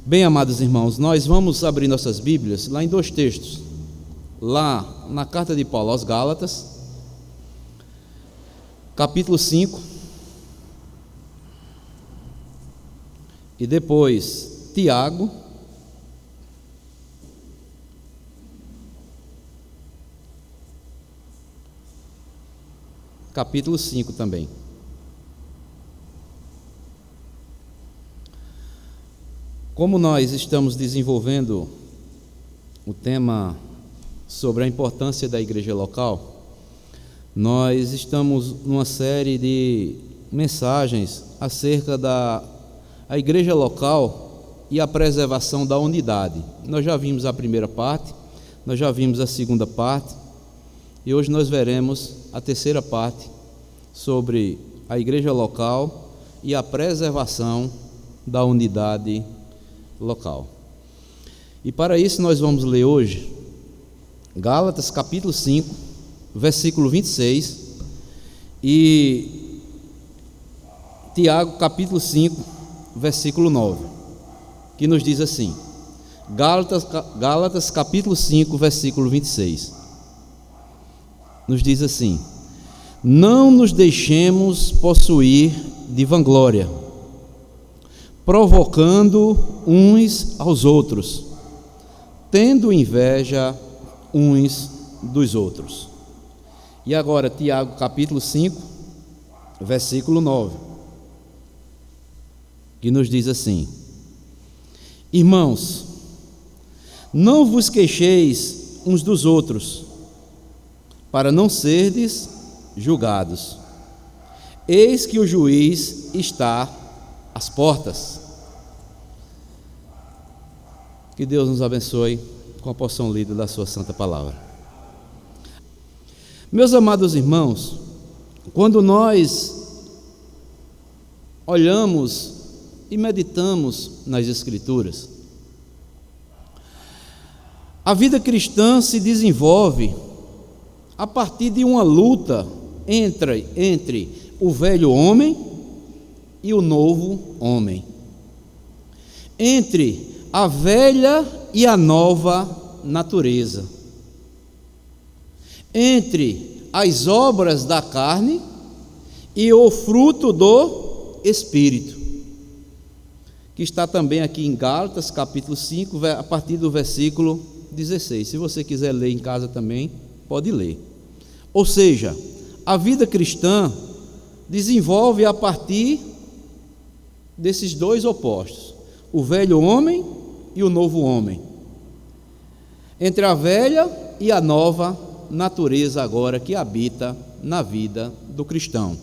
Bem, amados irmãos, nós vamos abrir nossas Bíblias lá em dois textos. Lá na carta de Paulo aos Gálatas, capítulo 5, e depois Tiago, capítulo 5 também. Como nós estamos desenvolvendo o tema sobre a importância da igreja local, nós estamos numa série de mensagens acerca da igreja local e a preservação da unidade. Nós já vimos a primeira parte, nós já vimos a segunda parte, e hoje nós veremos a terceira parte sobre a igreja local e a preservação da unidade local. E para isso nós vamos ler hoje Gálatas capítulo 5, versículo 26, e Tiago capítulo 5, versículo 9, que nos diz assim: Gálatas capítulo 5, versículo 26, nos diz assim: não nos deixemos possuir de vanglória, provocando uns aos outros, tendo inveja uns dos outros. E agora Tiago capítulo 5, versículo 9, que nos diz assim: irmãos, não vos queixeis uns dos outros, para não serdes julgados. Eis que o juiz está às portas. Que Deus nos abençoe com a porção lida da sua santa palavra. Meus amados irmãos, quando nós olhamos e meditamos nas Escrituras, a vida cristã se desenvolve a partir de uma luta entre o velho homem e o novo homem, entre a velha e a nova natureza, entre as obras da carne e o fruto do Espírito, que está também aqui em Gálatas capítulo 5, a partir do versículo 16. Se você quiser ler em casa também, pode ler. Ou seja, a vida cristã desenvolve a partir desses dois opostos, o velho homem e o novo homem, entre a velha e a nova natureza agora que habita na vida do cristão.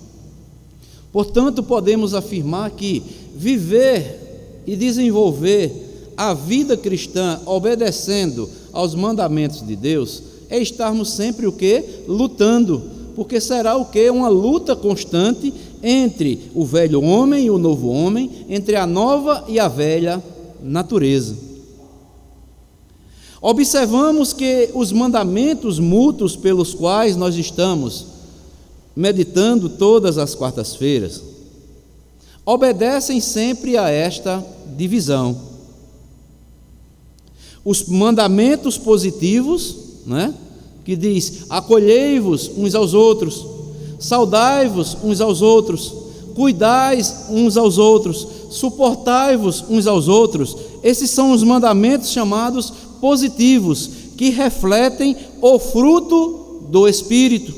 Portanto, podemos afirmar que viver e desenvolver a vida cristã obedecendo aos mandamentos de Deus é estarmos sempre o quê? Lutando, porque será o quê? Uma luta constante entre o velho homem e o novo homem, entre a nova e a velha natureza. Observamos que os mandamentos mútuos pelos quais nós estamos meditando todas as quartas-feiras obedecem sempre a esta divisão. Os mandamentos positivos, né, que diz: acolhei-vos uns aos outros, saudai-vos uns aos outros, cuidais uns aos outros, suportai-vos uns aos outros. Esses são os mandamentos chamados positivos, que refletem o fruto do Espírito.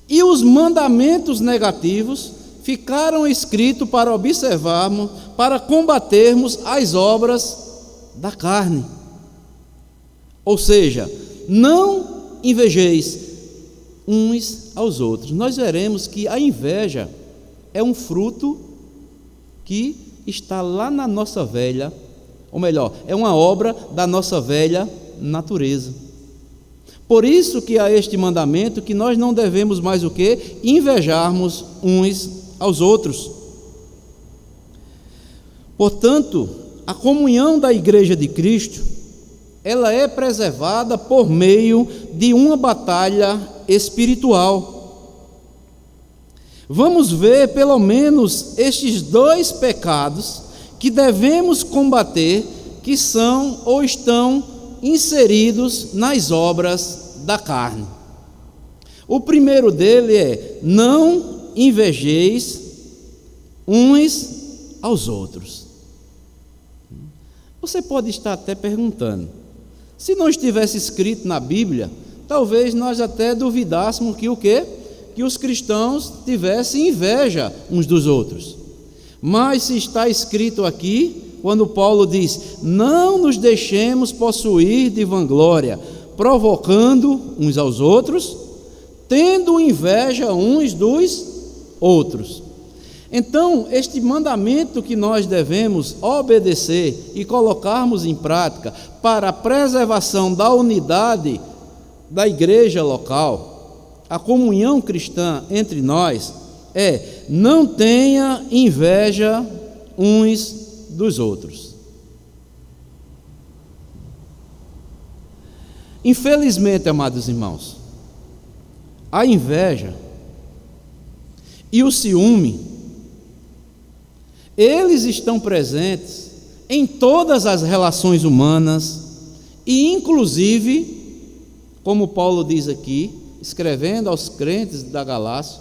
E os mandamentos negativos ficaram escritos para observarmos, para combatermos as obras da carne. Ou seja, não invejeis uns aos outros. Nós veremos que a inveja é um fruto que está lá na nossa velha, ou melhor, é uma obra da nossa velha natureza. Por isso que há este mandamento que nós não devemos mais o quê? Invejarmos uns aos outros. Portanto, a comunhão da Igreja de Cristo, ela é preservada por meio de uma batalha espiritual. Vamos ver pelo menos estes dois pecados que devemos combater, que são ou estão inseridos nas obras da carne. O primeiro dele é: não invejeis uns aos outros. Você pode estar até perguntando, se não estivesse escrito na Bíblia, talvez nós até duvidássemos que o quê? Que os cristãos tivessem inveja uns dos outros. Mas se está escrito aqui, quando Paulo diz: não nos deixemos possuir de vanglória, provocando uns aos outros, tendo inveja uns dos outros. Então, este mandamento que nós devemos obedecer e colocarmos em prática para a preservação da unidade da igreja local, a comunhão cristã entre nós, é: não tenha inveja uns dos outros. Infelizmente, amados irmãos, a inveja e o ciúme, eles estão presentes em todas as relações humanas e, inclusive, como Paulo diz aqui, escrevendo aos crentes da Galácia,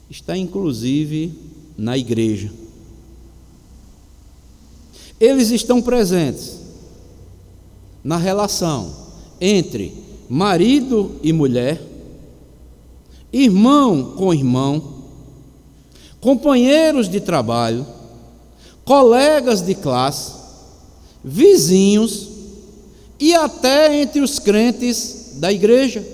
está inclusive na igreja. Eles estão presentes na relação entre marido e mulher, irmão com irmão, companheiros de trabalho, colegas de classe, vizinhos e até entre os crentes da igreja.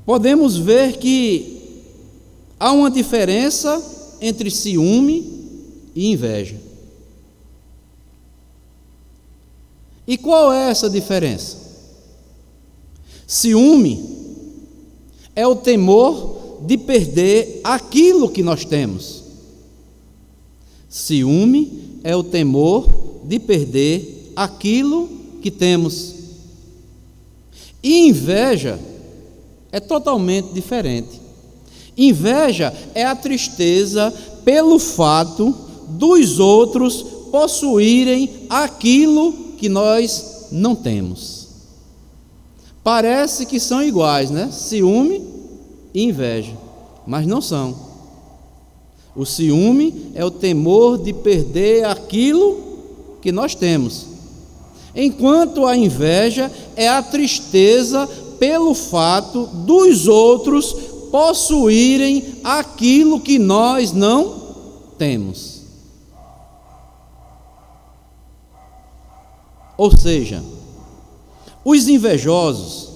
Podemos ver que há uma diferença entre ciúme e inveja. E qual é essa diferença? Ciúme é o temor de perder aquilo que nós temos. Ciúme é o temor de perder aquilo que temos. E inveja é totalmente diferente. Inveja é a tristeza pelo fato dos outros possuírem aquilo que nós não temos. Parece que são iguais, né? Ciúme e inveja, mas não são. O ciúme é o temor de perder aquilo que nós temos, enquanto a inveja é a tristeza pelo fato dos outros possuírem aquilo que nós não temos. Ou seja, os invejosos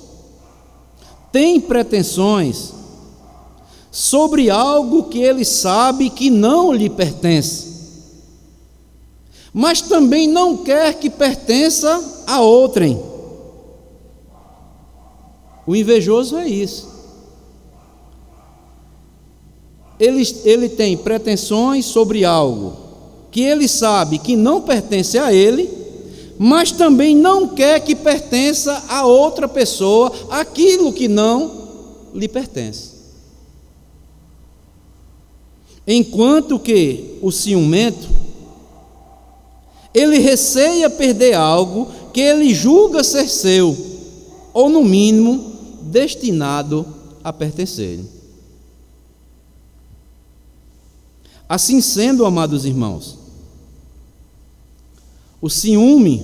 têm pretensões sobre algo que ele sabe que não lhe pertence, mas também não quer que pertença a outrem. O invejoso é isso. Ele tem pretensões sobre algo que ele sabe que não pertence a ele, mas também não quer que pertença a outra pessoa aquilo que não lhe pertence. Enquanto que o ciumento, ele receia perder algo que ele julga ser seu, ou no mínimo, destinado a pertencer. Assim sendo, amados irmãos, o ciúme,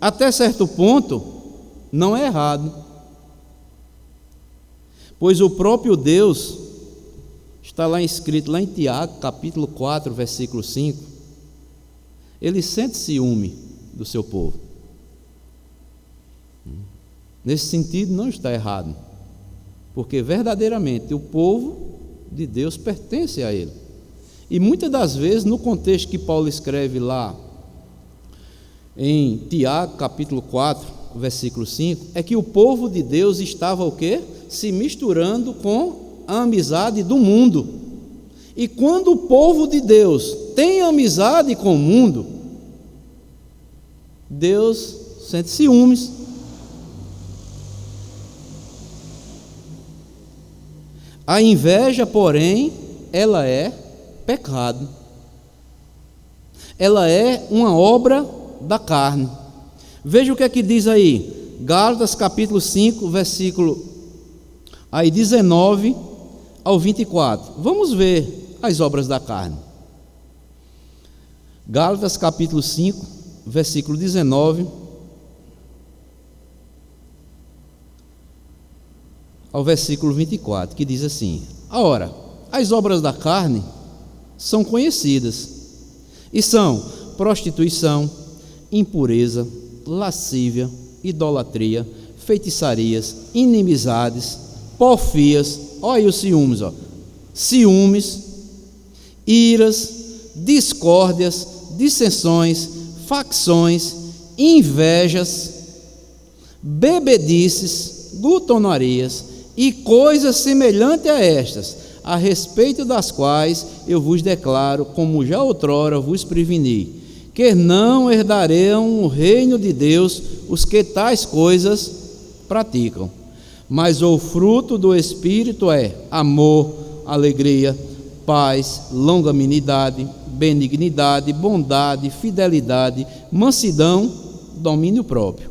até certo ponto, não é errado, pois o próprio Deus, está lá escrito, lá em Tiago, capítulo 4, versículo 5, ele sente ciúme do seu povo. Nesse sentido, não está errado, porque verdadeiramente o povo de Deus pertence a ele. E muitas das vezes, no contexto que Paulo escreve lá, em Tiago, capítulo 4, versículo 5, é que o povo de Deus estava o quê? Se misturando com a amizade do mundo. E quando o povo de Deus tem amizade com o mundo, Deus sente ciúmes. A inveja, porém, ela é pecado. Ela é uma obra da carne. Veja o que é que diz aí, Gálatas capítulo 5, versículo aí 19 ao 24. Vamos ver as obras da carne. Gálatas capítulo 5, versículo 19 ao versículo 24, que diz assim: ora, as obras da carne são conhecidas, e são prostituição, impureza, lascívia, idolatria, feitiçarias, inimizades, porfias, olha aí os ciúmes, ciúmes, iras, discórdias, dissensões, facções, invejas, bebedices, glutonarias e coisas semelhantes a estas, a respeito das quais eu vos declaro, como já outrora vos preveni, que não herdarão o reino de Deus os que tais coisas praticam. Mas o fruto do Espírito é amor, alegria, paz, longanimidade, benignidade, bondade, fidelidade, mansidão, domínio próprio.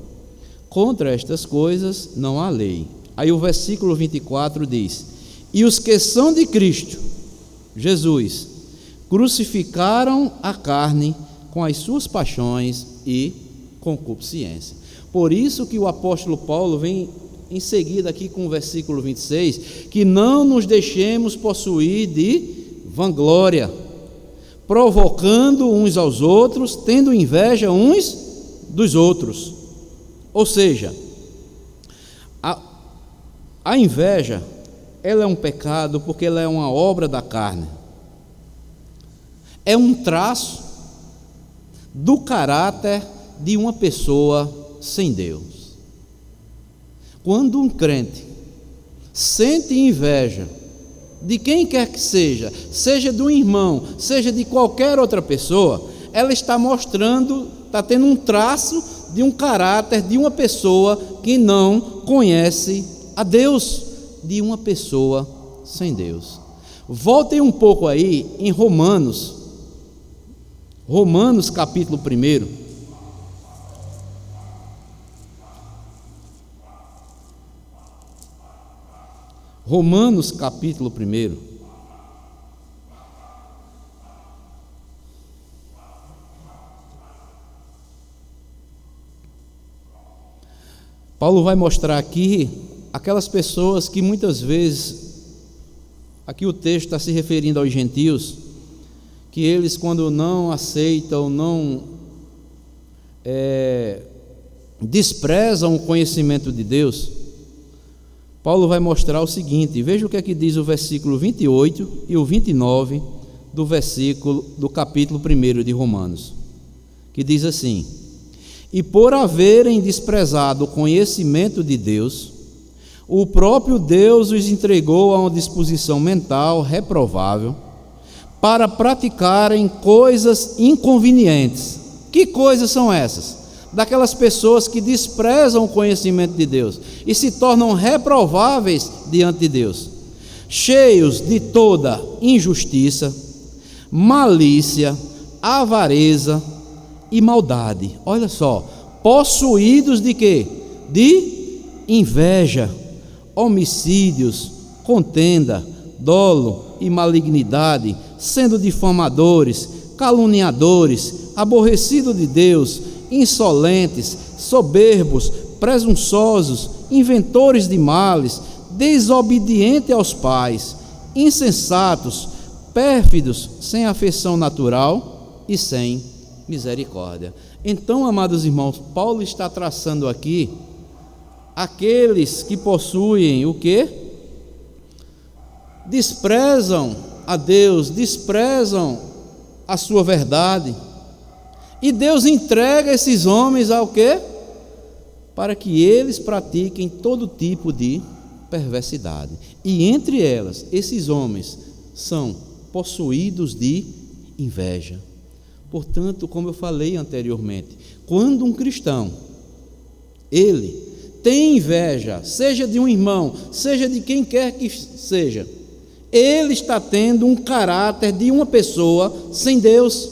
Contra estas coisas não há lei. Aí o versículo 24 diz: e os que são de Cristo Jesus crucificaram a carne com as suas paixões e concupiscência. Por isso que o apóstolo Paulo vem em seguida aqui com o versículo 26, que não nos deixemos possuir de vanglória, provocando uns aos outros, tendo inveja uns dos outros. Ou seja, a inveja, ela é um pecado porque ela é uma obra da carne. É um traço do caráter de uma pessoa sem Deus. Quando um crente sente inveja de quem quer que seja, seja do irmão, seja de qualquer outra pessoa, ela está mostrando, está tendo um traço de um caráter de uma pessoa que não conhece a Deus, de uma pessoa sem Deus. Voltem um pouco aí em Romanos capítulo 1. Romanos capítulo 1. Paulo vai mostrar aqui aquelas pessoas que muitas vezes, aqui o texto está se referindo aos gentios, que eles, quando não aceitam, não desprezam o conhecimento de Deus. Paulo vai mostrar o seguinte, veja o que é que diz o versículo 28 e o 29 do capítulo 1 de Romanos, que diz assim: e por haverem desprezado o conhecimento de Deus, o próprio Deus os entregou a uma disposição mental reprovável para praticarem coisas inconvenientes. Que coisas são essas? Daquelas pessoas que desprezam o conhecimento de Deus e se tornam reprováveis diante de Deus, cheios de toda injustiça, malícia, avareza e maldade. Olha só, possuídos de quê? De inveja, homicídios, contenda, dolo e malignidade, sendo difamadores, caluniadores, aborrecidos de Deus, insolentes, soberbos, presunçosos, inventores de males, desobedientes aos pais, insensatos, pérfidos, sem afeição natural e sem misericórdia. Então, amados irmãos, Paulo está traçando aqui aqueles que possuem o quê? Desprezam a Deus, desprezam a sua verdade, e Deus entrega esses homens ao quê? Para que eles pratiquem todo tipo de perversidade, e entre elas, esses homens são possuídos de inveja. Portanto, como eu falei anteriormente, quando um cristão, ele tem inveja, seja de um irmão, seja de quem quer que seja, ele está tendo um caráter de uma pessoa sem Deus.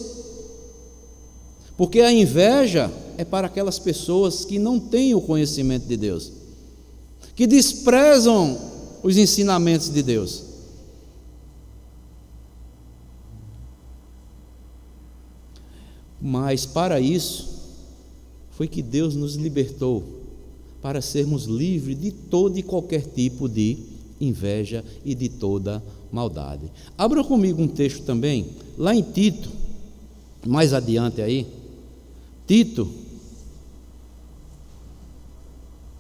Porque a inveja é para aquelas pessoas que não têm o conhecimento de Deus, que desprezam os ensinamentos de Deus. Mas para isso foi que Deus nos libertou, para sermos livres de todo e qualquer tipo de inveja e de toda maldade. Abra comigo um texto também, lá em Tito, mais adiante aí, Tito,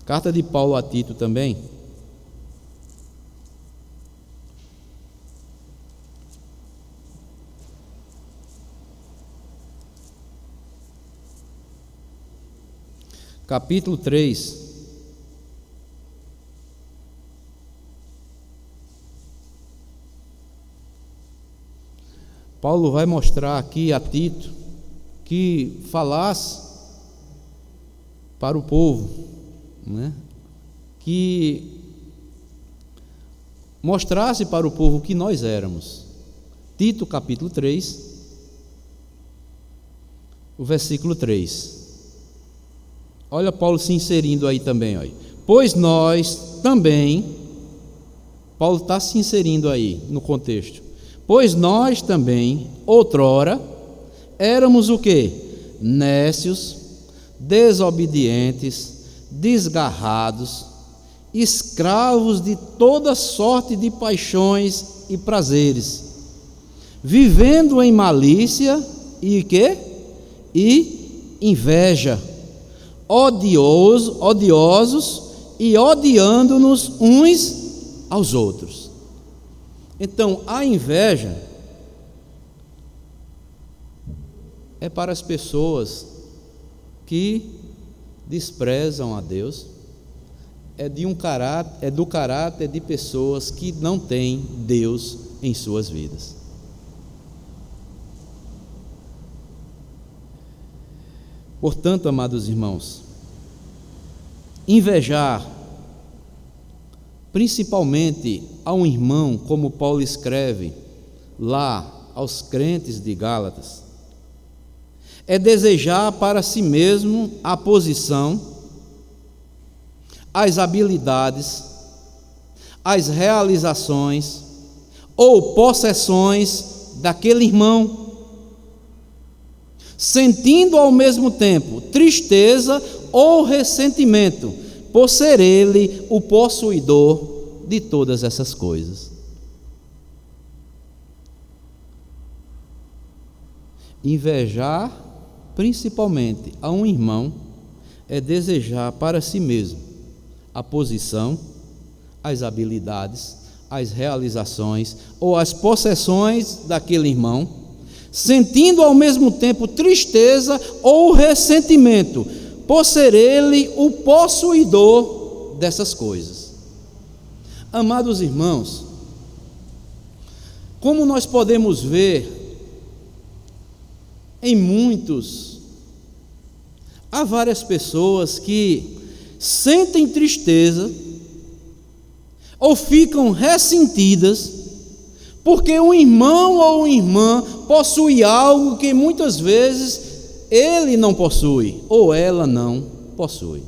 carta de Paulo a Tito também, capítulo 3, Paulo vai mostrar aqui a Tito que falasse para o povo, né? Que mostrasse para o povo que nós éramos. Tito capítulo 3, o versículo 3. Olha Paulo se inserindo aí também, olha. Pois nós também, Paulo está se inserindo aí no contexto. Pois nós também, outrora, éramos o quê? Nécios, desobedientes, desgarrados, escravos de toda sorte de paixões e prazeres, vivendo em malícia e quê? E inveja, odiosos e odiando-nos uns aos outros. Então, a inveja é para as pessoas que desprezam a Deus, é do caráter de pessoas que não têm Deus em suas vidas. Portanto, amados irmãos, invejar, principalmente a um irmão, como Paulo escreve lá aos crentes de Gálatas, é desejar para si mesmo a posição, as habilidades, as realizações ou possessões daquele irmão, sentindo ao mesmo tempo tristeza ou ressentimento, por ser ele o possuidor de todas essas coisas. Invejar, principalmente a um irmão, é desejar para si mesmo a posição, as habilidades, as realizações ou as possessões daquele irmão, sentindo ao mesmo tempo tristeza ou ressentimento, por ser ele o possuidor dessas coisas. Amados irmãos, como nós podemos ver em muitos, há várias pessoas que sentem tristeza ou ficam ressentidas porque um irmão ou uma irmã possui algo que muitas vezes ele não possui ou ela não possui.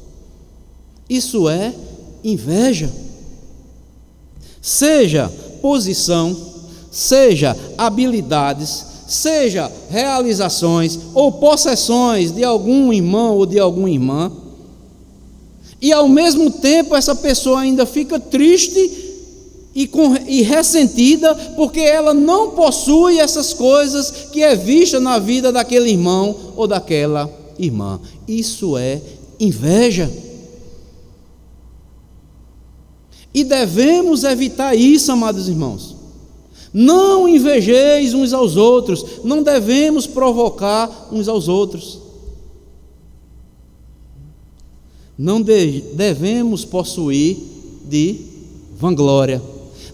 Isso é inveja. Seja posição, seja habilidades, seja realizações ou possessões de algum irmão ou de alguma irmã, e ao mesmo tempo essa pessoa ainda fica triste e ressentida porque ela não possui essas coisas que é vista na vida daquele irmão ou daquela irmã. Isso é inveja. E devemos evitar isso, amados irmãos. Não invejeis uns aos outros, não devemos provocar uns aos outros. Não devemos possuir de vanglória.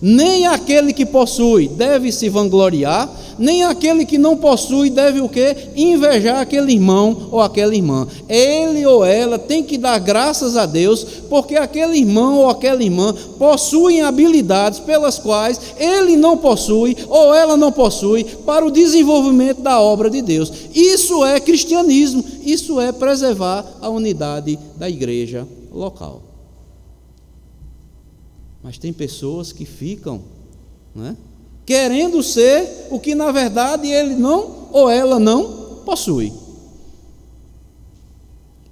Nem aquele que possui deve se vangloriar, nem aquele que não possui deve o quê? Invejar aquele irmão ou aquela irmã. Ele ou ela tem que dar graças a Deus, porque aquele irmão ou aquela irmã possuem habilidades pelas quais ele não possui ou ela não possui para o desenvolvimento da obra de Deus. Isso é cristianismo, isso é preservar a unidade da igreja local. Mas tem pessoas que ficam, né, querendo ser o que na verdade ele não ou ela não possui.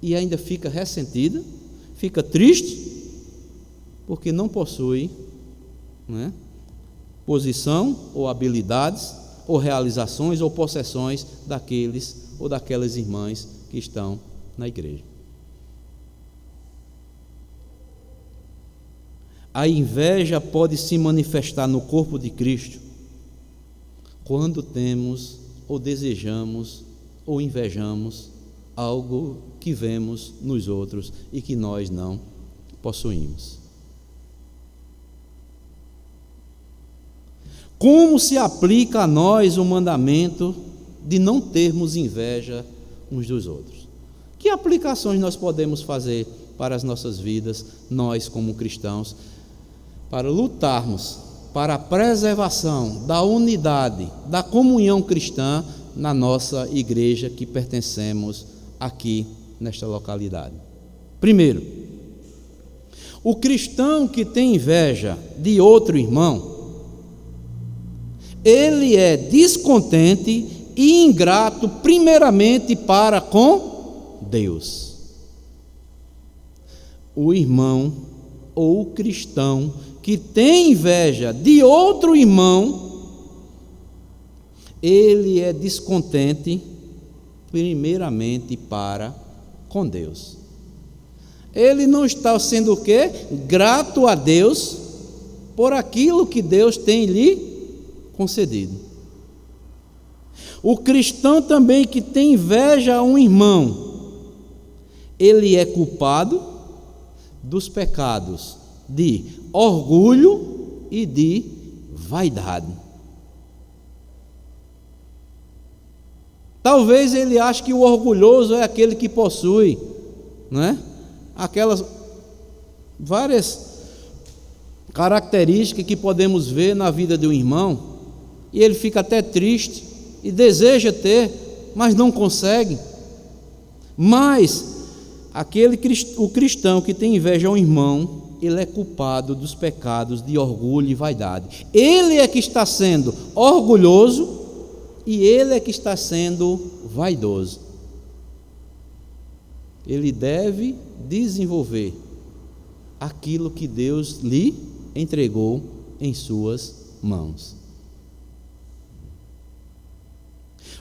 E ainda fica ressentida, fica triste, porque não possui, né, posição ou habilidades, ou realizações ou possessões daqueles ou daquelas irmãs que estão na igreja. A inveja pode se manifestar no corpo de Cristo quando temos ou desejamos ou invejamos algo que vemos nos outros e que nós não possuímos. Como se aplica a nós o mandamento de não termos inveja uns dos outros? Que aplicações nós podemos fazer para as nossas vidas, nós como cristãos, para lutarmos para a preservação da unidade, da comunhão cristã na nossa igreja que pertencemos aqui nesta localidade? Primeiro, o cristão que tem inveja de outro irmão, ele é descontente e ingrato primeiramente para com Deus. O irmão ou o cristão que tem inveja de outro irmão, ele é descontente primeiramente para com Deus. Ele não está sendo o quê? Grato a Deus por aquilo que Deus tem lhe concedido. O cristão também que tem inveja a um irmão, ele é culpado dos pecados de orgulho e de vaidade. Talvez ele ache que o orgulhoso é aquele que possui, né, aquelas várias características que podemos ver na vida de um irmão, e ele fica até triste e deseja ter, mas não consegue. Mas o cristão que tem inveja ao irmão, ele é culpado dos pecados de orgulho e vaidade. Ele é que está sendo orgulhoso e ele é que está sendo vaidoso. Ele deve desenvolver aquilo que Deus lhe entregou em suas mãos.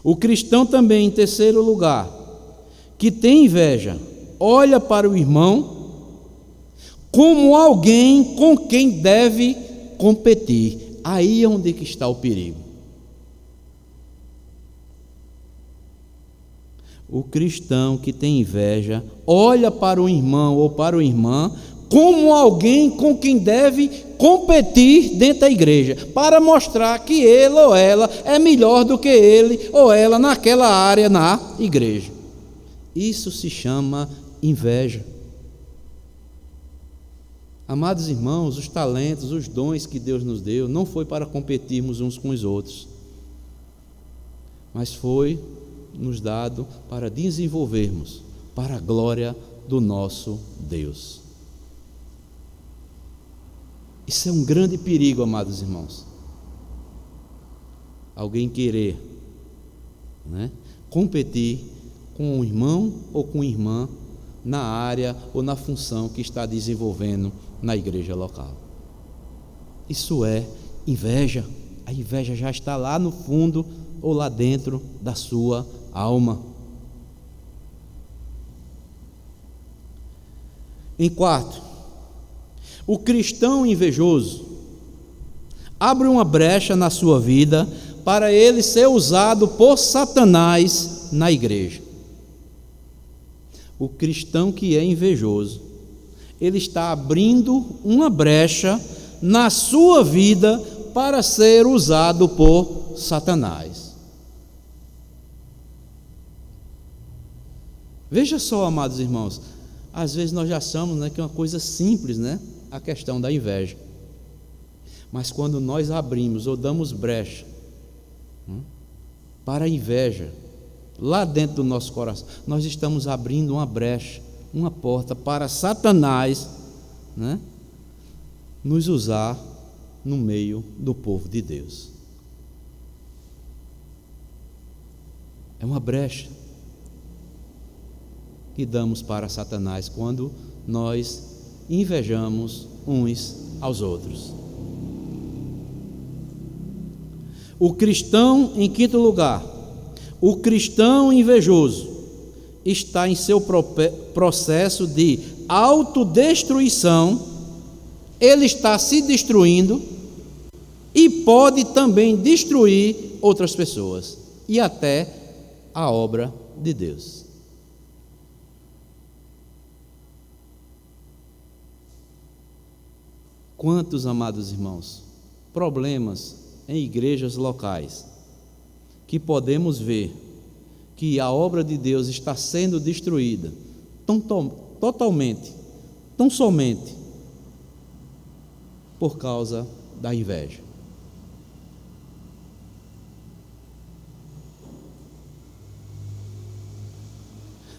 O cristão também, em terceiro lugar, que tem inveja, olha para o irmão como alguém com quem deve competir. Aí é onde que está o perigo. O cristão que tem inveja olha para o irmão ou para a irmã como alguém com quem deve competir dentro da igreja, para mostrar que ele ou ela é melhor do que ele ou ela naquela área na igreja. Isso se chama inveja. Amados irmãos, os talentos, os dons que Deus nos deu, não foi para competirmos uns com os outros, mas foi nos dado para desenvolvermos para a glória do nosso Deus. Isso é um grande perigo, amados irmãos. Alguém querer, né, competir com um irmão ou com uma irmã na área ou na função que está desenvolvendo na igreja local. Isso é inveja. A inveja já está lá no fundo ou lá dentro da sua alma. Em quarto, o cristão invejoso abre uma brecha na sua vida para ele ser usado por Satanás na igreja. O cristão que é invejoso, ele está abrindo uma brecha na sua vida para ser usado por Satanás. Veja só, amados irmãos, às vezes nós já achamos, que é uma coisa simples, a questão da inveja. Mas quando nós abrimos ou damos brecha para a inveja, lá dentro do nosso coração, nós estamos abrindo uma brecha, uma porta para Satanás, nos usar no meio do povo de Deus. É uma brecha que damos para Satanás quando nós invejamos uns aos outros. O cristão, em quinto lugar, o cristão invejoso está em seu processo de autodestruição. Ele está se destruindo e pode também destruir outras pessoas e até a obra de Deus. Quantos, amados irmãos, problemas em igrejas locais que podemos ver que a obra de Deus está sendo destruída totalmente, tão somente por causa da inveja.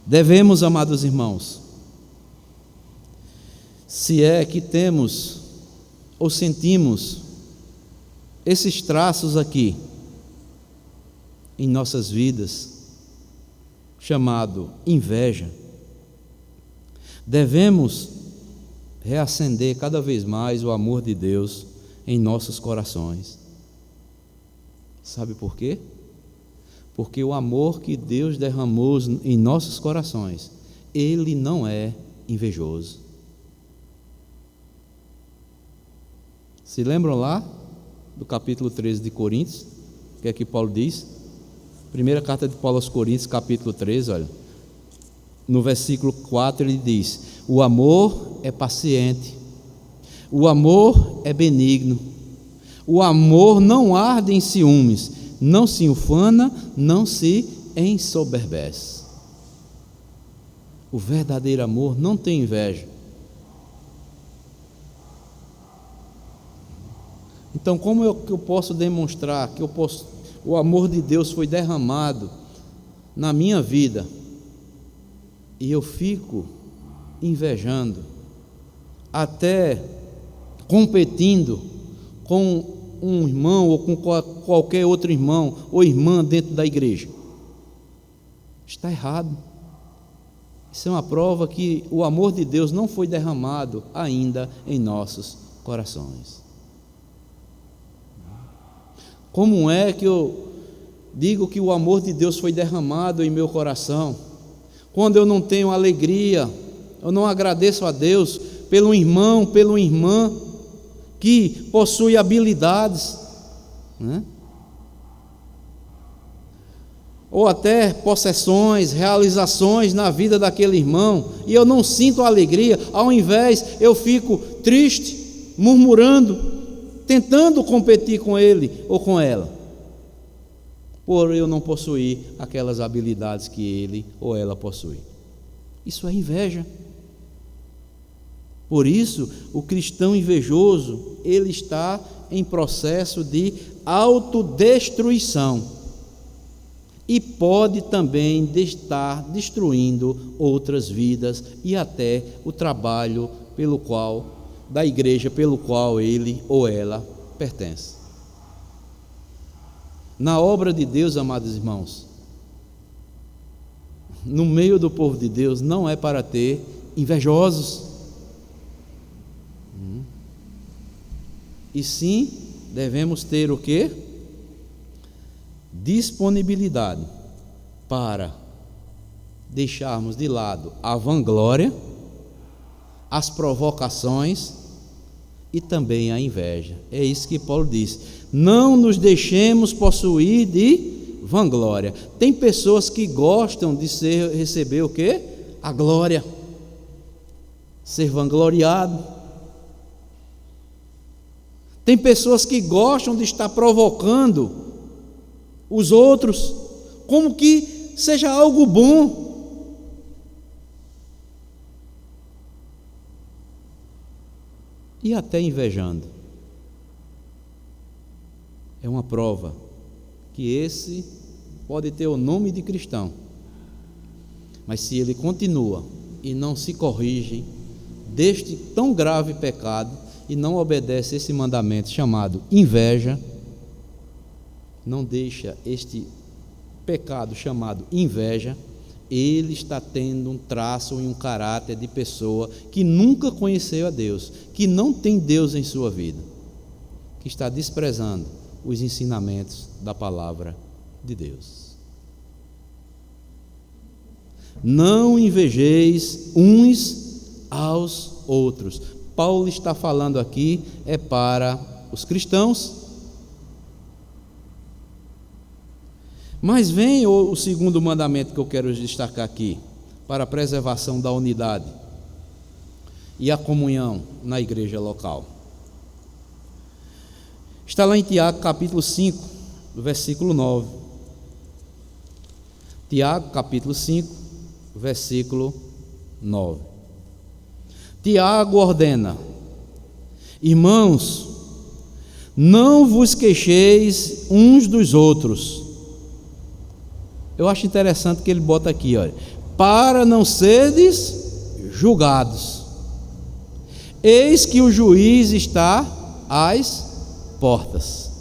Devemos, amados irmãos, se é que temos ou sentimos esses traços aqui em nossas vidas, chamado inveja, devemos reacender cada vez mais o amor de Deus em nossos corações. Sabe por quê? Porque o amor que Deus derramou em nossos corações, ele não é invejoso. Se lembram lá do capítulo 13 de Coríntios, o que é que Paulo diz? Primeira carta de Paulo aos Coríntios, capítulo 13, olha, no versículo 4 ele diz: o amor é paciente, o amor é benigno, o amor não arde em ciúmes, não se ufana, não se ensoberbece. O verdadeiro amor não tem inveja. Então, como eu posso demonstrar que o amor de Deus foi derramado na minha vida e eu fico invejando, até competindo com um irmão ou com qualquer outro irmão ou irmã dentro da igreja? Está errado. Isso é uma prova que o amor de Deus não foi derramado ainda em nossos corações. Como é que eu digo que o amor de Deus foi derramado em meu coração? Quando eu não tenho alegria, eu não agradeço a Deus pelo irmão, pela irmã que possui habilidades, ou até possessões, realizações na vida daquele irmão, e eu não sinto alegria. Ao invés, eu fico triste, murmurando, tentando competir com ele ou com ela, por eu não possuir aquelas habilidades que ele ou ela possui. Isso é inveja. Por isso, o cristão invejoso, ele está em processo de autodestruição e pode também estar destruindo outras vidas e até o trabalho da igreja pelo qual ele ou ela pertence. Na obra de Deus, amados irmãos, no meio do povo de Deus, não é para ter invejosos, e sim devemos ter o quê? Disponibilidade para deixarmos de lado a vanglória, as provocações e também a inveja. É isso que Paulo diz: não nos deixemos possuir de vanglória. Tem pessoas que gostam de receber o quê? A glória, ser vangloriado. Tem pessoas que gostam de estar provocando os outros, como que seja algo bom. E até invejando. É uma prova que esse pode ter o nome de cristão, mas se ele continua e não se corrige deste tão grave pecado e não obedece esse mandamento chamado inveja, não deixa este pecado chamado inveja, ele está tendo um traço e um caráter de pessoa que nunca conheceu a Deus, que não tem Deus em sua vida, que está desprezando os ensinamentos da palavra de Deus. Não invejeis uns aos outros. Paulo está falando aqui para os cristãos. Mas vem o segundo mandamento que eu quero destacar aqui, para a preservação da unidade e a comunhão na igreja local. Está lá em Tiago capítulo 5, versículo 9. Tiago capítulo 5, versículo 9. Tiago ordena: irmãos, não vos queixeis uns dos outros. Eu acho interessante que ele bota aqui, olha, para não seres julgados. Eis que o juiz está às portas.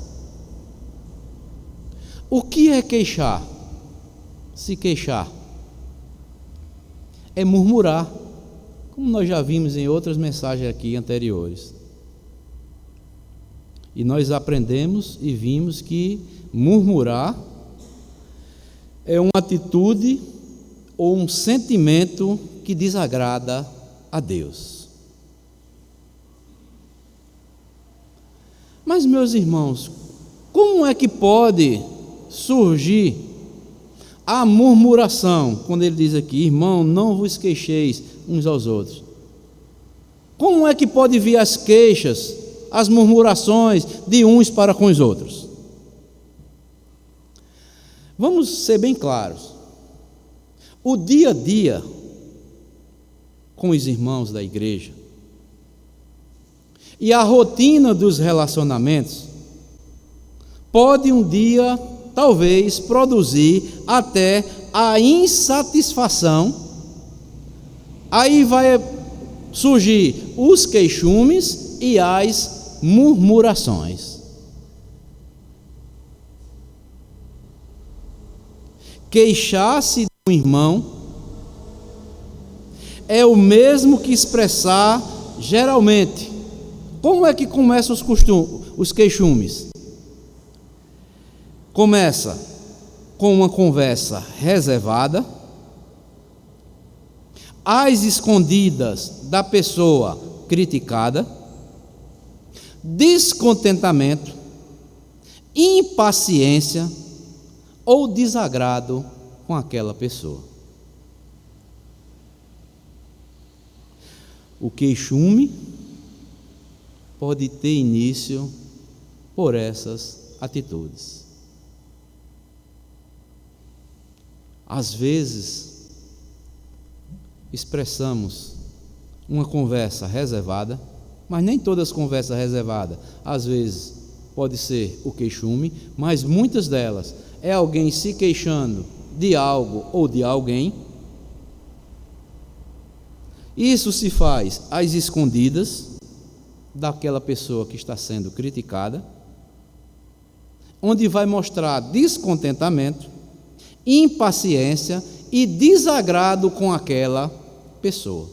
O que é queixar? Se queixar é murmurar, como nós já vimos em outras mensagens aqui anteriores. E nós aprendemos e vimos que murmurar é uma atitude ou um sentimento que desagrada a Deus. Mas, meus irmãos, como é que pode surgir a murmuração, quando ele diz aqui, irmão, não vos queixeis uns aos outros? Como é que pode vir as queixas, as murmurações de uns para com os outros? Vamos ser bem claros. O dia a dia com os irmãos da igreja e a rotina dos relacionamentos pode um dia, talvez, produzir até a insatisfação. Aí vai surgir os queixumes e as murmurações. Queixar-se de um irmão é o mesmo que expressar geralmente. Como é que começam os queixumes? Começa com uma conversa reservada, às escondidas da pessoa criticada, descontentamento, impaciência ou desagrado com aquela pessoa. O queixume pode ter início por essas atitudes. Às vezes, expressamos uma conversa reservada, mas nem todas as conversas reservadas, às vezes pode ser o queixume, mas muitas delas é alguém se queixando de algo ou de alguém. Isso se faz às escondidas daquela pessoa que está sendo criticada, onde vai mostrar descontentamento, impaciência e desagrado com aquela pessoa.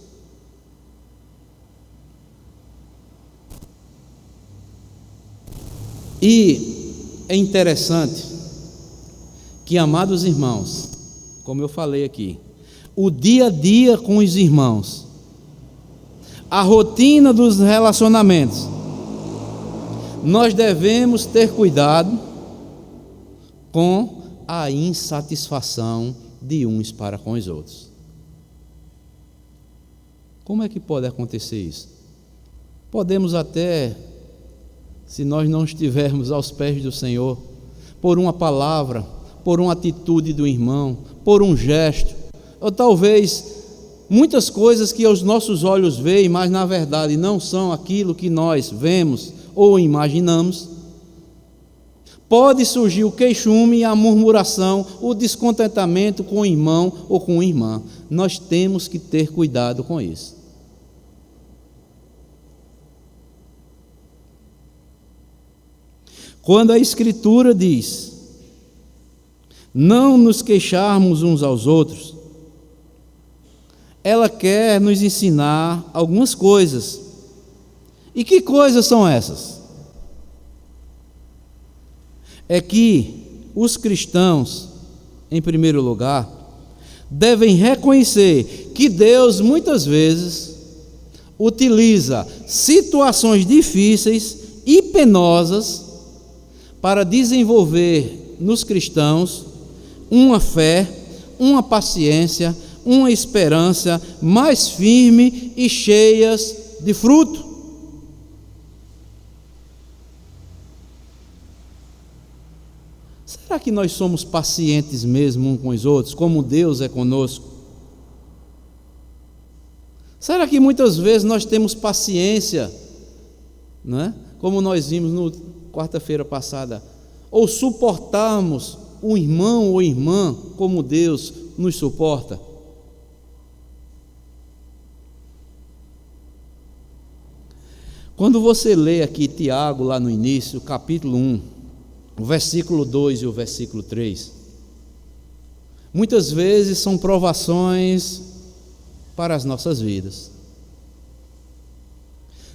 E é interessante que, amados irmãos, como eu falei aqui, o dia a dia com os irmãos, a rotina dos relacionamentos, nós devemos ter cuidado com a insatisfação de uns para com os outros. Como é que pode acontecer isso? Podemos até se nós não estivermos aos pés do Senhor, por uma palavra, por uma atitude do irmão, por um gesto, ou talvez muitas coisas que os nossos olhos veem, mas na verdade não são aquilo que nós vemos ou imaginamos, pode surgir o queixume, a murmuração, o descontentamento com o irmão ou com a irmã. Nós temos que ter cuidado com isso. Quando a Escritura diz, não nos queixarmos uns aos outros, ela quer nos ensinar algumas coisas. E que coisas são essas? É que os cristãos, em primeiro lugar, devem reconhecer que Deus muitas vezes utiliza situações difíceis e penosas para desenvolver nos cristãos uma fé, uma paciência, uma esperança mais firme e cheias de fruto. Será que nós somos pacientes mesmo uns com os outros, como Deus é conosco? Será que muitas vezes nós temos paciência, né? Como nós vimos no quarta-feira passada, ou suportarmos um irmão ou irmã como Deus nos suporta? Quando você lê aqui Tiago, lá no início, capítulo 1, o versículo 2 e o versículo 3, muitas vezes são provações para as nossas vidas.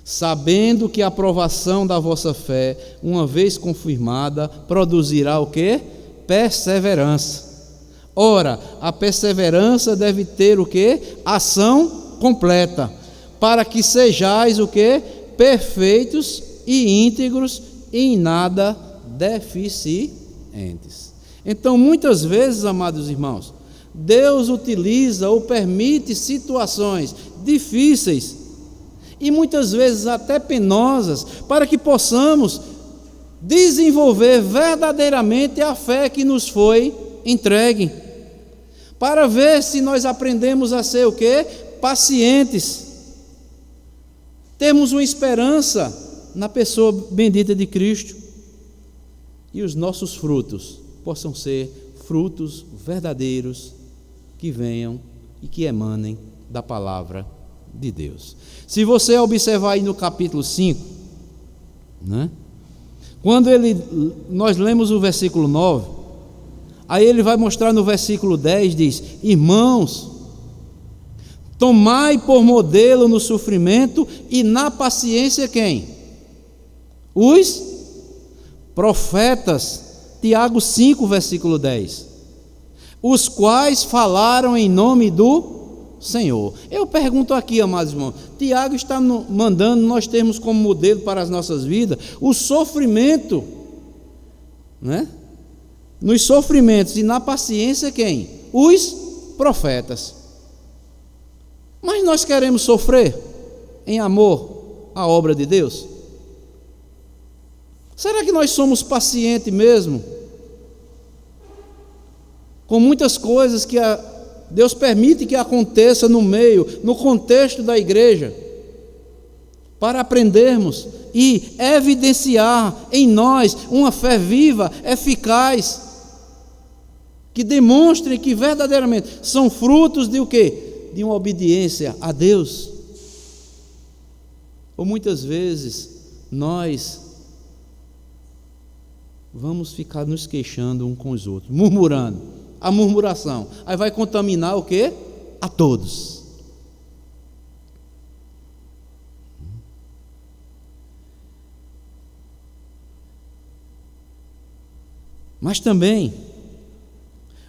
Sabendo que a aprovação da vossa fé, uma vez confirmada, produzirá o quê? Perseverança. Ora, a perseverança deve ter o quê? Ação completa, para que sejais o quê? Perfeitos e íntegros e em nada deficientes. Então, muitas vezes, amados irmãos, Deus utiliza ou permite situações difíceis e muitas vezes até penosas, para que possamos desenvolver verdadeiramente a fé que nos foi entregue, para ver se nós aprendemos a ser o quê? Pacientes, temos uma esperança na pessoa bendita de Cristo, e os nossos frutos possam ser frutos verdadeiros, que venham e que emanem da palavra de Deus. Se você observar aí no capítulo 5, né? Quando nós lemos o versículo 9, aí ele vai mostrar no versículo 10, diz: irmãos, tomai por modelo no sofrimento e na paciência quem? Os profetas. Tiago 5, versículo 10, os quais falaram em nome do Senhor. Eu pergunto aqui, amados irmãos, Tiago está mandando nós termos como modelo para as nossas vidas o sofrimento, né? Nos sofrimentos e na paciência quem? Os profetas. Mas nós queremos sofrer em amor à obra de Deus? Será que nós somos pacientes mesmo com muitas coisas que Deus permite que aconteça no meio, no contexto da igreja, para aprendermos e evidenciar em nós uma fé viva, eficaz, que demonstre que verdadeiramente são frutos de o quê? De uma obediência a Deus? Ou muitas vezes nós vamos ficar nos queixando uns com os outros, murmurando. A murmuração, aí vai contaminar o quê? A todos. Mas também,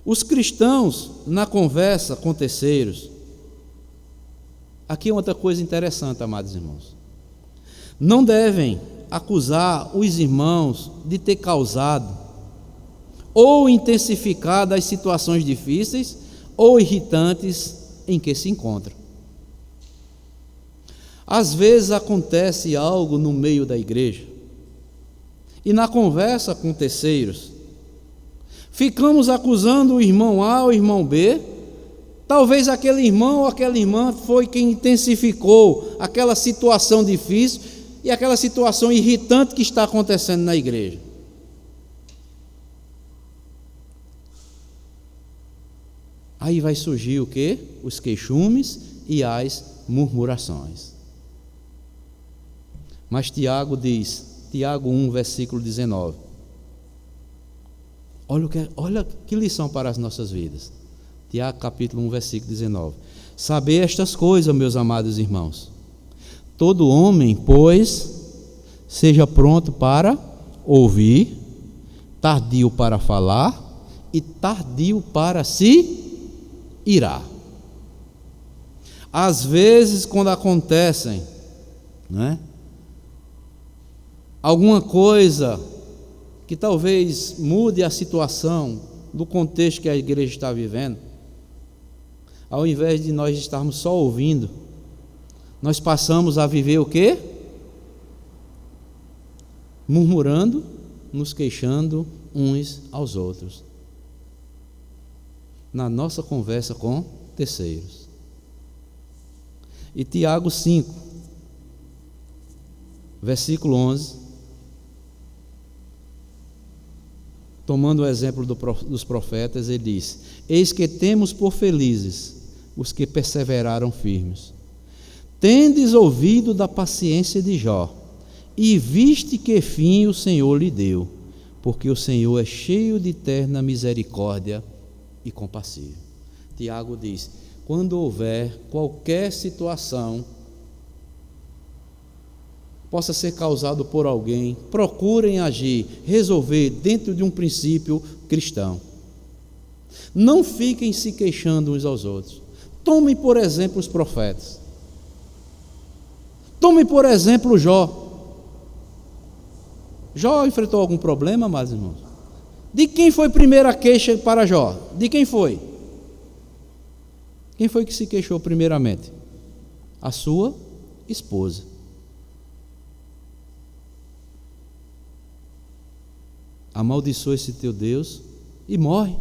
os cristãos na conversa com terceiros, aqui é outra coisa interessante, amados irmãos, não devem acusar os irmãos de ter causado ou intensificado as situações difíceis ou irritantes em que se encontram. Às vezes acontece algo no meio da igreja, e na conversa com terceiros. Ficamos acusando o irmão A ou o irmão B. Talvez aquele irmão ou aquela irmã foi quem intensificou aquela situação difícil e aquela situação irritante que está acontecendo na igreja. Aí vai surgir o quê? Os queixumes e as murmurações. Mas Tiago diz, Tiago 1, versículo 19. Olha que lição para as nossas vidas. Tiago capítulo 1, versículo 19. Saber estas coisas, meus amados irmãos. Todo homem, pois, seja pronto para ouvir, tardio para falar e tardio para se irar. Às vezes, quando acontecem, né, alguma coisa que talvez mude a situação do contexto que a igreja está vivendo, ao invés de nós estarmos só ouvindo, nós passamos a viver o quê? Murmurando, nos queixando uns aos outros, na nossa conversa com terceiros. E Tiago 5, versículo 11, tomando o exemplo dos profetas, ele diz: eis que temos por felizes os que perseveraram firmes. Tendes ouvido da paciência de Jó, e viste que fim o Senhor lhe deu, porque o Senhor é cheio de terna misericórdia e compassivo. Tiago diz: quando houver qualquer situação possa ser causado por alguém, procurem agir, resolver dentro de um princípio cristão. Não fiquem se queixando uns aos outros. Tomem por exemplo os profetas. Tomem por exemplo Jó. Jó enfrentou algum problema, amados irmãos? De quem foi a primeira queixa para Jó? De quem foi? Quem foi que se queixou primeiramente? A sua esposa. Amaldiçoa esse teu Deus e morre.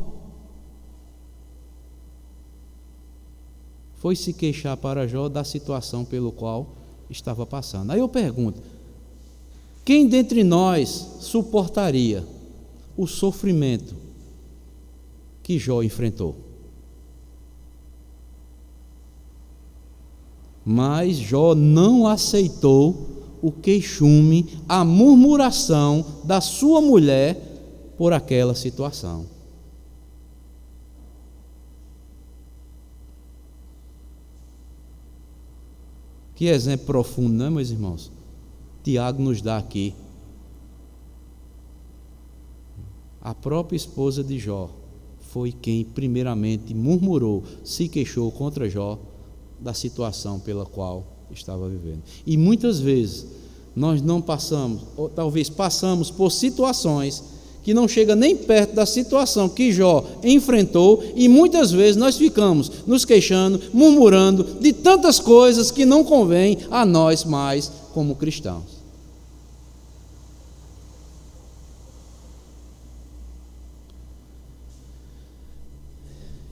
Foi se queixar para Jó da situação pelo qual estava passando. Aí eu pergunto: quem dentre nós suportaria o sofrimento que Jó enfrentou? Mas Jó não aceitou o queixume, a murmuração da sua mulher por aquela situação. Que exemplo profundo, não é, meus irmãos? Tiago nos dá aqui. A própria esposa de Jó foi quem primeiramente murmurou, se queixou contra Jó da situação pela qual estava vivendo. E muitas vezes nós não passamos, ou talvez passamos por situações que não chegam nem perto da situação que Jó enfrentou, e muitas vezes nós ficamos nos queixando, murmurando de tantas coisas que não convém a nós mais como cristãos.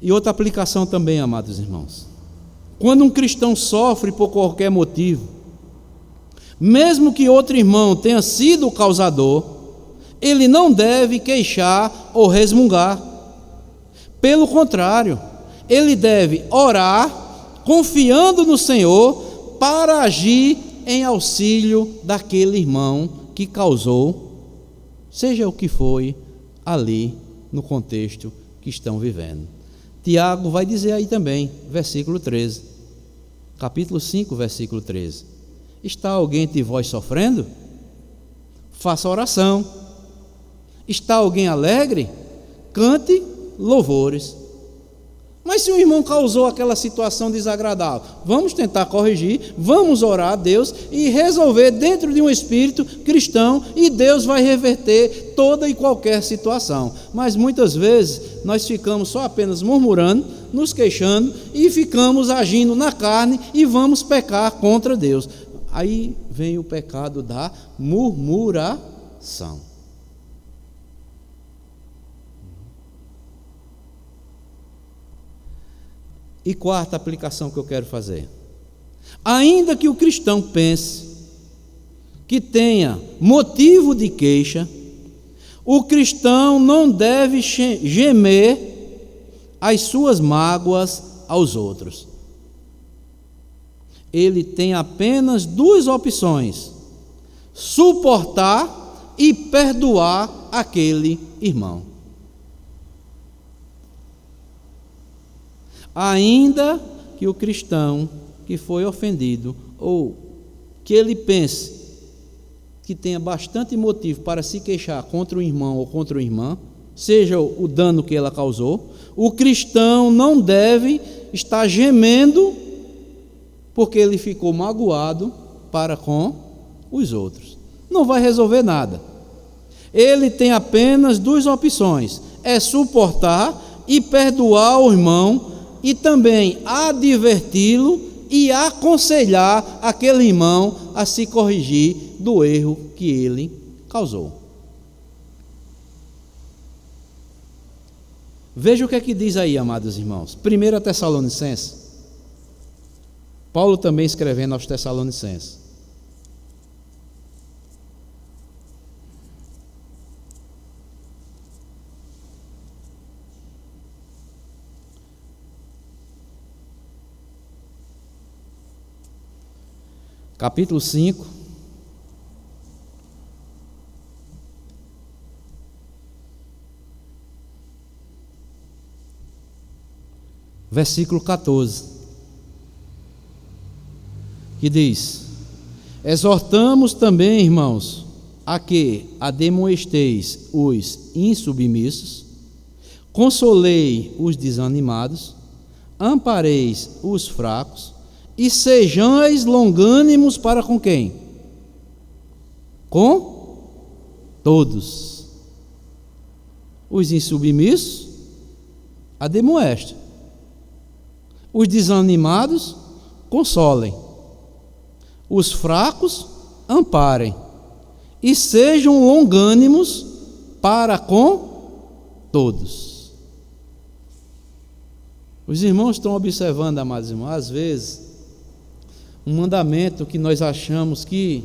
E outra aplicação também, amados irmãos. Quando um cristão sofre por qualquer motivo, mesmo que outro irmão tenha sido o causador, ele não deve queixar ou resmungar. Pelo contrário, ele deve orar, confiando no Senhor, para agir em auxílio daquele irmão que causou, seja o que foi, ali no contexto que estão vivendo. Tiago vai dizer aí também, versículo 13, capítulo 5, versículo 13. Está alguém de vós sofrendo? Faça oração. Está alguém alegre? Cante louvores. Mas se o irmão causou aquela situação desagradável, vamos tentar corrigir, vamos orar a Deus e resolver dentro de um espírito cristão, e Deus vai reverter toda e qualquer situação. Mas muitas vezes nós ficamos só apenas murmurando, nos queixando, e ficamos agindo na carne e vamos pecar contra Deus. Aí vem o pecado da murmuração. E quarta aplicação que eu quero fazer: ainda que o cristão pense que tenha motivo de queixa, o cristão não deve gemer as suas mágoas aos outros. Ele tem apenas duas opções: suportar e perdoar aquele irmão. Ainda que o cristão que foi ofendido, ou que ele pense que tenha bastante motivo para se queixar contra o irmão ou contra a irmã, seja o dano que ela causou, o cristão não deve estar gemendo porque ele ficou magoado para com os outros. Não vai resolver nada. Ele tem apenas duas opções: é suportar e perdoar o irmão, e também adverti-lo e aconselhar aquele irmão a se corrigir do erro que ele causou. Veja o que é que diz aí, amados irmãos. 1 Tessalonicenses, Paulo também escrevendo aos Tessalonicenses. Capítulo 5, versículo 14, que diz: exortamos também, irmãos, a que ademoesteis os insubmissos, consolei os desanimados, ampareis os fracos, e sejais longânimos para com quem? Com todos. Os insubmissos, ademoeste. Os desanimados, consolem. Os fracos, amparem. E sejam longânimos para com todos. Os irmãos estão observando, amados irmãos, às vezes, um mandamento que nós achamos que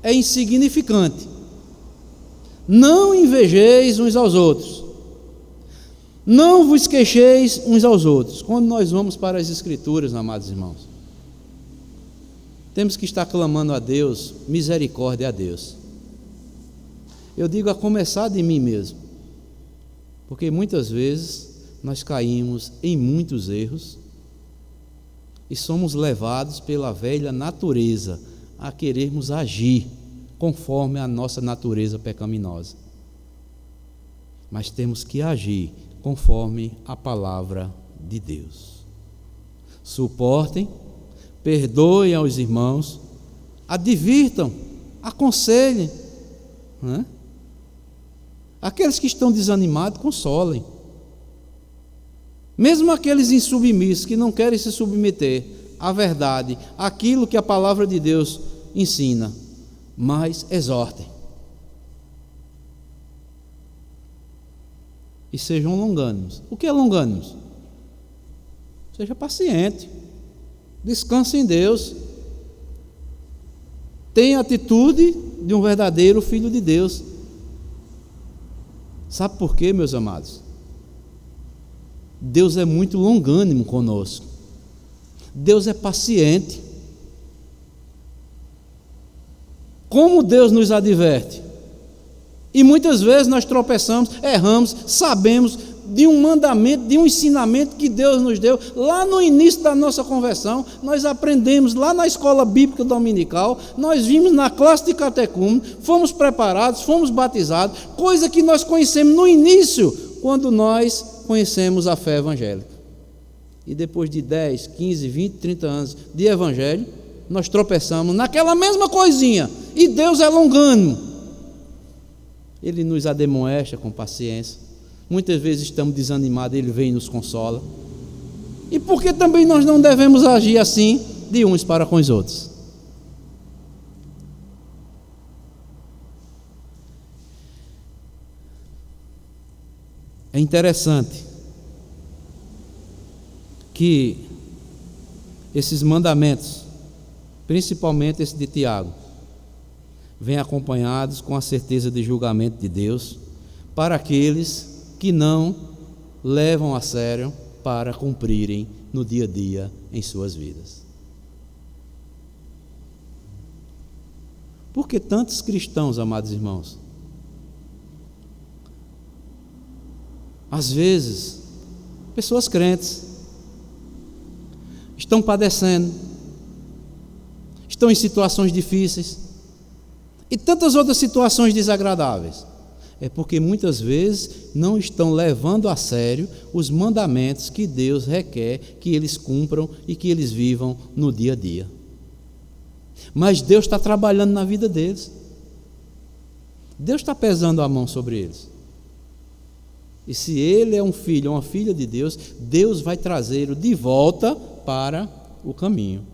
é insignificante: não invejeis uns aos outros, não vos queixeis uns aos outros. Quando nós vamos para as Escrituras, amados irmãos, temos que estar clamando a Deus, misericórdia a Deus. Eu digo a começar de mim mesmo, porque muitas vezes nós caímos em muitos erros e somos levados pela velha natureza a querermos agir conforme a nossa natureza pecaminosa. Mas temos que agir conforme a palavra de Deus. Suportem, perdoem aos irmãos, advirtam, aconselhem, né? Aqueles que estão desanimados, consolem. Mesmo aqueles insubmissos que não querem se submeter à verdade, aquilo que a palavra de Deus ensina, mas exortem. E sejam longânimos. O que é longânimos? Seja paciente, descanse em Deus, tenha a atitude de um verdadeiro filho de Deus. Sabe por quê, meus amados? Deus é muito longânimo conosco. Deus é paciente. Como Deus nos adverte? E muitas vezes nós tropeçamos, erramos, sabemos de um mandamento, de um ensinamento que Deus nos deu. Lá no início da nossa conversão, nós aprendemos lá na escola bíblica dominical, nós vimos na classe de catecúmeno, fomos preparados, fomos batizados, coisa que nós conhecemos no início, quando nós conhecemos a fé evangélica. E depois de 10, 15, 20, 30 anos de evangelho, nós tropeçamos naquela mesma coisinha. E Deus é longânimo. Ele nos ademoesta com paciência. Muitas vezes estamos desanimados, Ele vem e nos consola. E por que também nós não devemos agir assim de uns para com os outros? É interessante que esses mandamentos, principalmente esse de Tiago, vêm acompanhados com a certeza de julgamento de Deus para aqueles que não levam a sério para cumprirem no dia a dia em suas vidas. Por que tantos cristãos, amados irmãos, às vezes, pessoas crentes, estão padecendo, estão em situações difíceis e tantas outras situações desagradáveis? É porque muitas vezes não estão levando a sério os mandamentos que Deus requer que eles cumpram e que eles vivam no dia a dia. Mas Deus está trabalhando na vida deles. Deus está pesando a mão sobre eles. E se ele é um filho ou uma filha de Deus, Deus vai trazê-lo de volta para o caminho.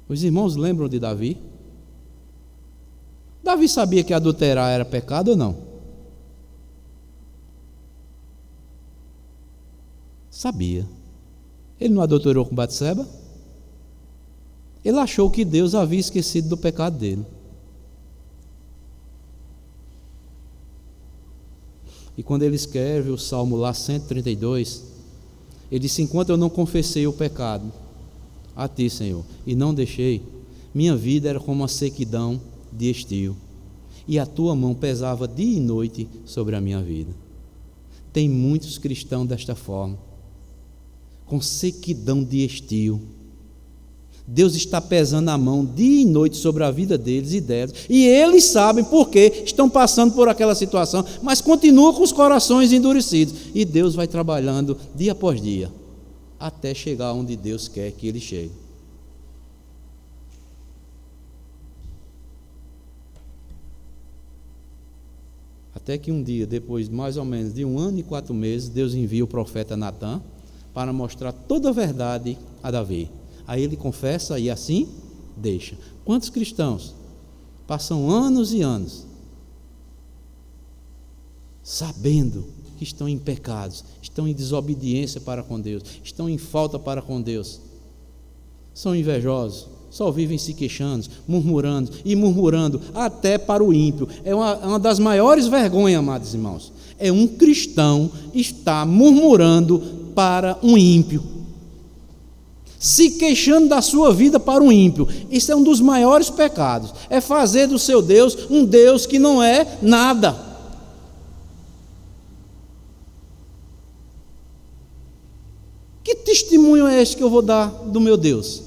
Os irmãos lembram de Davi? Davi sabia que adulterar era pecado ou não? Sabia. Ele não adulterou com Batseba? Ele achou que Deus havia esquecido do pecado dele. E quando ele escreve o Salmo lá 132, ele disse: enquanto eu não confessei o pecado a ti, Senhor, e não deixei, minha vida era como uma sequidão de estio, e a tua mão pesava dia e noite sobre a minha vida. Tem muitos cristãos desta forma, com sequidão de estio. Deus está pesando a mão dia e noite sobre a vida deles e delas, e eles sabem por que estão passando por aquela situação, mas continuam com os corações endurecidos, e Deus vai trabalhando dia após dia, até chegar onde Deus quer que ele chegue. Até que um dia, depois mais ou menos de 1 ano e 4 meses, Deus envia o profeta Natã para mostrar toda a verdade a Davi. Aí ele confessa e assim deixa. Quantos cristãos passam anos e anos sabendo que estão em pecados, estão em desobediência para com Deus, estão em falta para com Deus, são invejosos, só vivem se queixando, murmurando e murmurando até para o ímpio. É uma das maiores vergonhas, amados irmãos, é um cristão estar murmurando para um ímpio, se queixando da sua vida para um ímpio. Isso é um dos maiores pecados, é fazer do seu Deus um Deus que não é nada. Que testemunho é este que eu vou dar do meu Deus?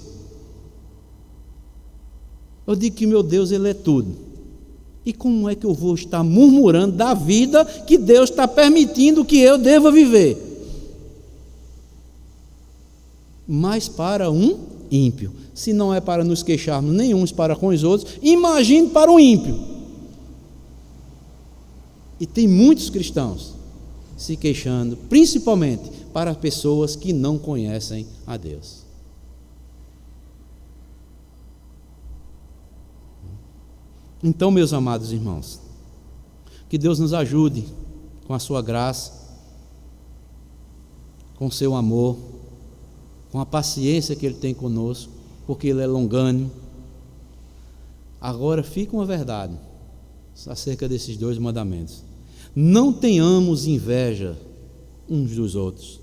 Eu digo que meu Deus, ele é tudo. E como é que eu vou estar murmurando da vida que Deus está permitindo que eu deva viver? Mas para um ímpio. Se não é para nos queixarmos nem uns para com os outros, imagine para um ímpio. E tem muitos cristãos se queixando, principalmente para pessoas que não conhecem a Deus. Então, meus amados irmãos, que Deus nos ajude com a sua graça, com o seu amor, com a paciência que Ele tem conosco, porque Ele é longânimo. Agora fica uma verdade acerca desses 2 mandamentos: não tenhamos inveja uns dos outros,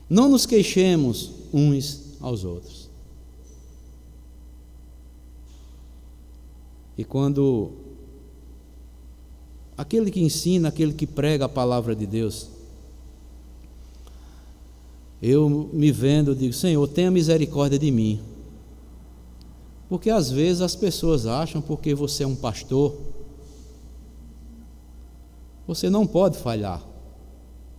não nos queixemos uns aos outros. E quando aquele que ensina, aquele que prega a palavra de Deus, eu me vendo, digo: Senhor, tenha misericórdia de mim. Porque às vezes as pessoas acham, porque você é um pastor, você não pode falhar.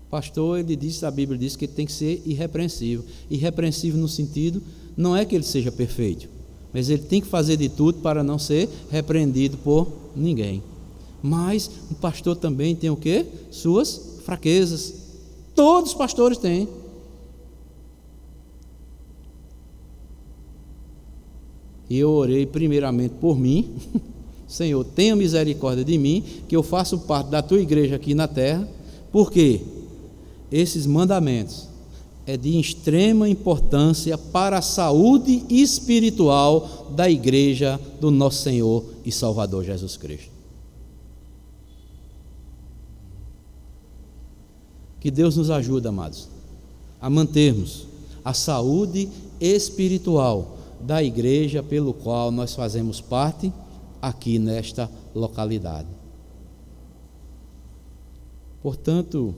Pastor, ele diz, a Bíblia diz que ele tem que ser irrepreensível. Irrepreensível no sentido, não é que ele seja perfeito, mas ele tem que fazer de tudo para não ser repreendido por ninguém. Mas o pastor também tem o quê? Suas fraquezas. Todos os pastores têm. E eu orei primeiramente por mim. Senhor, tenha misericórdia de mim, que eu faço parte da tua igreja aqui na terra. Por quê? esses mandamentos é de extrema importância para a saúde espiritual da igreja do nosso Senhor e Salvador Jesus Cristo. Que Deus nos ajude, amados, a mantermos a saúde espiritual da igreja pelo qual nós fazemos parte aqui nesta localidade. Portanto,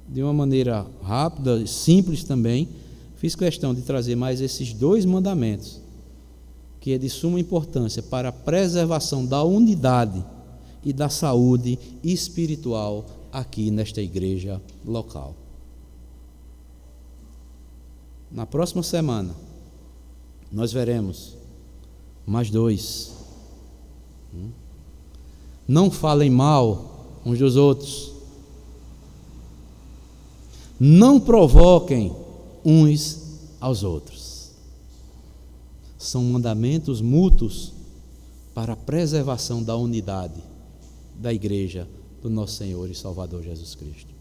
de uma maneira rápida e simples também, fiz questão de trazer mais esses 2 mandamentos, que é de suma importância para a preservação da unidade e da saúde espiritual aqui nesta igreja local. Na próxima semana, nós veremos mais 2. Não falem mal uns dos outros. Não provoquem uns aos outros. São mandamentos mútuos para a preservação da unidade da igreja do nosso Senhor e Salvador Jesus Cristo.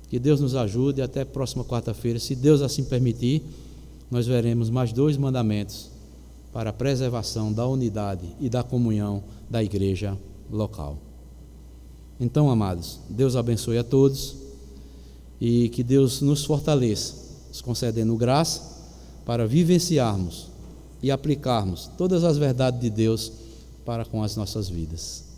Que Deus nos ajude. Até a próxima quarta-feira, se Deus assim permitir, nós veremos mais 2 mandamentos para a preservação da unidade e da comunhão da igreja local. Então, amados, Deus abençoe a todos e que Deus nos fortaleça, nos concedendo graça para vivenciarmos e aplicarmos todas as verdades de Deus para com as nossas vidas.